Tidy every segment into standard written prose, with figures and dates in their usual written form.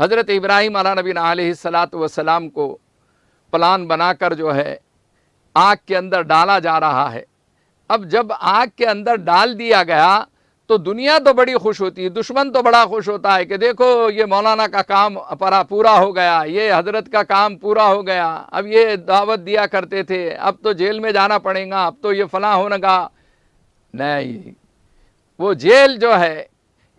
حضرت ابراہیم علیہ نبی علیہ الصلاۃ والسلام کو پلان بنا کر جو ہے آگ کے اندر ڈالا جا رہا ہے۔ اب جب آگ کے اندر ڈال دیا گیا تو دنیا تو بڑی خوش ہوتی ہے، دشمن تو بڑا خوش ہوتا ہے کہ دیکھو یہ مولانا کا کام پورا ہو گیا، یہ حضرت کا کام پورا ہو گیا، اب یہ دعوت دیا کرتے تھے، اب تو جیل میں جانا پڑے گا، اب تو یہ فلاں ہونے گا۔ نہیں، وہ جیل جو ہے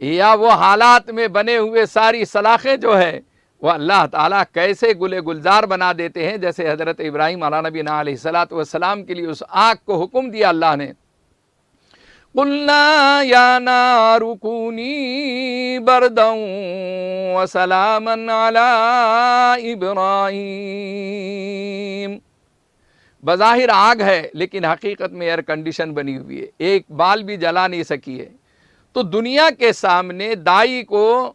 یا وہ حالات میں بنے ہوئے ساری سلاخیں جو ہے وہ اللہ تعالیٰ کیسے گلے گلزار بنا دیتے ہیں، جیسے حضرت ابراہیم علیہ نبی علیہ الصلاۃ والسلام کے لیے اس آگ کو حکم دیا اللہ نے، قُلْنَا يَا نَارُ كُونِي بَرْدًا وَسَلَامًا عَلَىٰ إِبْرَاهِيمَ۔ بظاہر آگ ہے لیکن حقیقت میں ایئر کنڈیشن بنی ہوئی ہے، ایک بال بھی جلا نہیں سکی ہے۔ تو دنیا کے سامنے داعی کو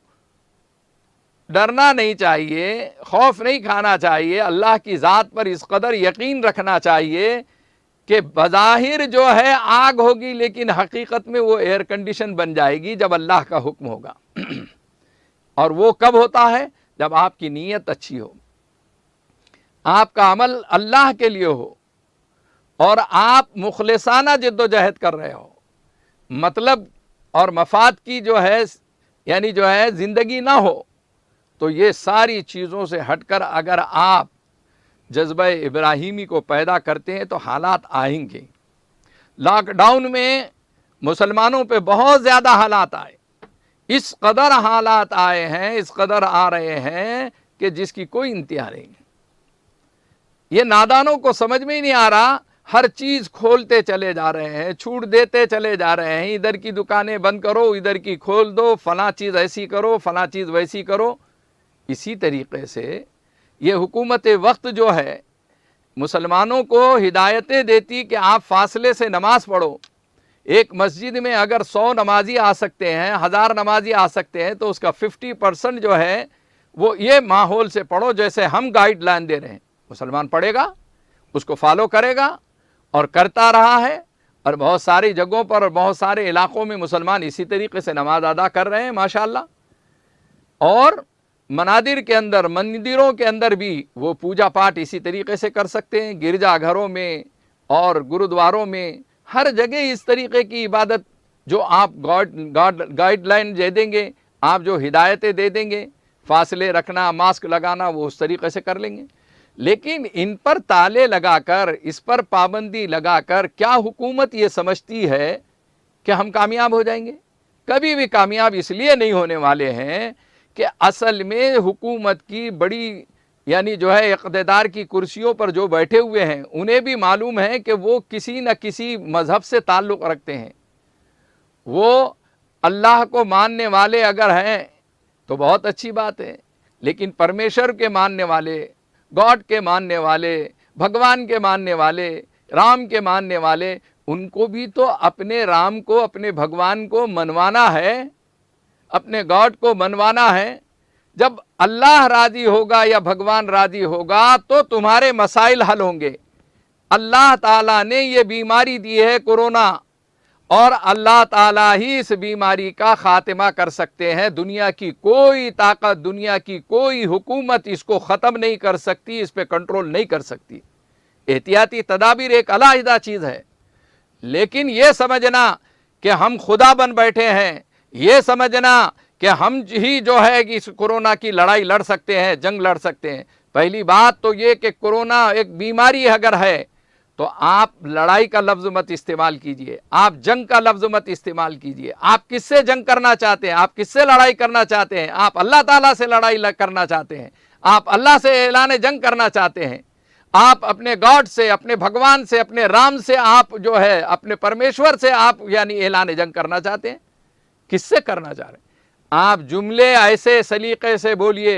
ڈرنا نہیں چاہیے، خوف نہیں کھانا چاہیے، اللہ کی ذات پر اس قدر یقین رکھنا چاہیے کہ بظاہر جو ہے آگ ہوگی لیکن حقیقت میں وہ ایئر کنڈیشن بن جائے گی جب اللہ کا حکم ہوگا۔ اور وہ کب ہوتا ہے؟ جب آپ کی نیت اچھی ہو، آپ کا عمل اللہ کے لیے ہو اور آپ مخلصانہ جد و جہد کر رہے ہو، مطلب اور مفاد کی جو ہے یعنی جو ہے زندگی نہ ہو، تو یہ ساری چیزوں سے ہٹ کر اگر آپ جذبہ ابراہیمی کو پیدا کرتے ہیں تو حالات آئیں گے۔ لاک ڈاؤن میں مسلمانوں پہ بہت زیادہ حالات آئے، اس قدر حالات آئے ہیں، اس قدر آ رہے ہیں کہ جس کی کوئی انتہا نہیں۔ یہ نادانوں کو سمجھ میں ہی نہیں آ رہا، ہر چیز کھولتے چلے جا رہے ہیں، چھوٹ دیتے چلے جا رہے ہیں، ادھر کی دکانیں بند کرو، ادھر کی کھول دو، فلاں چیز ایسی کرو، فلاں چیز ویسی کرو۔ اسی طریقے سے یہ حکومت وقت جو ہے مسلمانوں کو ہدایتیں دیتی کہ آپ فاصلے سے نماز پڑھو۔ ایک مسجد میں اگر 100 نمازی آ سکتے ہیں، 1000 نمازی آ سکتے ہیں تو اس کا 50% جو ہے وہ یہ ماحول سے پڑھو جیسے ہم گائیڈ لائن دے رہے ہیں۔ مسلمان پڑھے گا، اس کو فالو کرے گا اور کرتا رہا ہے، اور بہت ساری جگہوں پر اور بہت سارے علاقوں میں مسلمان اسی طریقے سے نماز ادا کر رہے ہیں ماشاءاللہ۔ اور منادر کے اندر، مندروں کے اندر بھی وہ پوجا پاٹ اسی طریقے سے کر سکتے ہیں، گرجا گھروں میں اور گرودواروں میں ہر جگہ اس طریقے کی عبادت جو آپ گائیڈ لائن دے دیں گے، آپ جو ہدایتیں دے دیں گے، فاصلے رکھنا، ماسک لگانا، وہ اس طریقے سے کر لیں گے۔ لیکن ان پر تالے لگا کر، اس پر پابندی لگا کر کیا حکومت یہ سمجھتی ہے کہ ہم کامیاب ہو جائیں گے؟ کبھی بھی کامیاب اس لیے نہیں ہونے والے ہیں کہ اصل میں حکومت کی بڑی یعنی جو ہے اقتدار کی کرسیوں پر جو بیٹھے ہوئے ہیں انہیں بھی معلوم ہے کہ وہ کسی نہ کسی مذہب سے تعلق رکھتے ہیں۔ وہ اللہ کو ماننے والے اگر ہیں تو بہت اچھی بات ہے، لیکن پرمیشور کے ماننے والے، گاڈ کے ماننے والے، بھگوان کے ماننے والے، رام کے ماننے والے، ان کو بھی تو اپنے رام کو، اپنے بھگوان کو منوانا ہے، اپنے گاڈ کو منوانا ہے۔ جب اللہ راضی ہوگا یا بھگوان راضی ہوگا تو تمہارے مسائل حل ہوں گے۔ اللہ تعالیٰ نے یہ بیماری دی ہے کورونا، اور اللہ تعالیٰ ہی اس بیماری کا خاتمہ کر سکتے ہیں۔ دنیا کی کوئی طاقت، دنیا کی کوئی حکومت اس کو ختم نہیں کر سکتی، اس پہ کنٹرول نہیں کر سکتی۔ احتیاطی تدابیر ایک علیحدہ چیز ہے، لیکن یہ سمجھنا کہ ہم خدا بن بیٹھے ہیں، یہ سمجھنا کہ ہم ہی جو ہے کہ اس کورونا کی لڑائی لڑ سکتے ہیں، جنگ لڑ سکتے ہیں۔ پہلی بات تو یہ کہ کورونا ایک بیماری اگر ہے تو آپ لڑائی کا لفظ مت استعمال کیجئے، آپ جنگ کا لفظ مت استعمال کیجئے۔ آپ کس سے جنگ کرنا چاہتے ہیں؟ آپ کس سے لڑائی کرنا چاہتے ہیں؟ آپ اللہ تعالیٰ سے لڑائی کرنا چاہتے ہیں، آپ اللہ سے اعلان جنگ کرنا چاہتے ہیں، آپ اپنے گاڈ سے، اپنے بھگوان سے، اپنے رام سے، آپ جو ہے اپنے پرمیشور سے آپ یعنی اعلان جنگ کرنا چاہتے ہیں۔ کس سے کرنا چاہ رہے ہیں؟ آپ جملے ایسے سلیقے سے بولیے،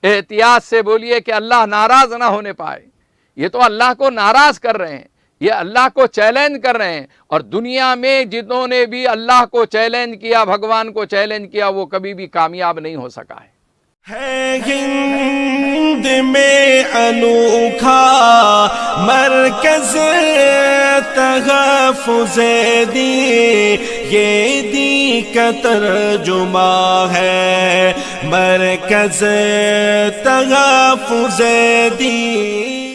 احتیاط سے بولیے کہ اللہ ناراض نہ ہونے پائے۔ یہ تو اللہ کو ناراض کر رہے ہیں، یہ اللہ کو چیلنج کر رہے ہیں، اور دنیا میں جنہوں نے بھی اللہ کو چیلنج کیا، بھگوان کو چیلنج کیا، وہ کبھی بھی کامیاب نہیں ہو سکا ہے۔ ہند میں انوکھا مرکز تحفظ دی، یہ دی کا ترجمہ ہے مرکز تحفظ دین.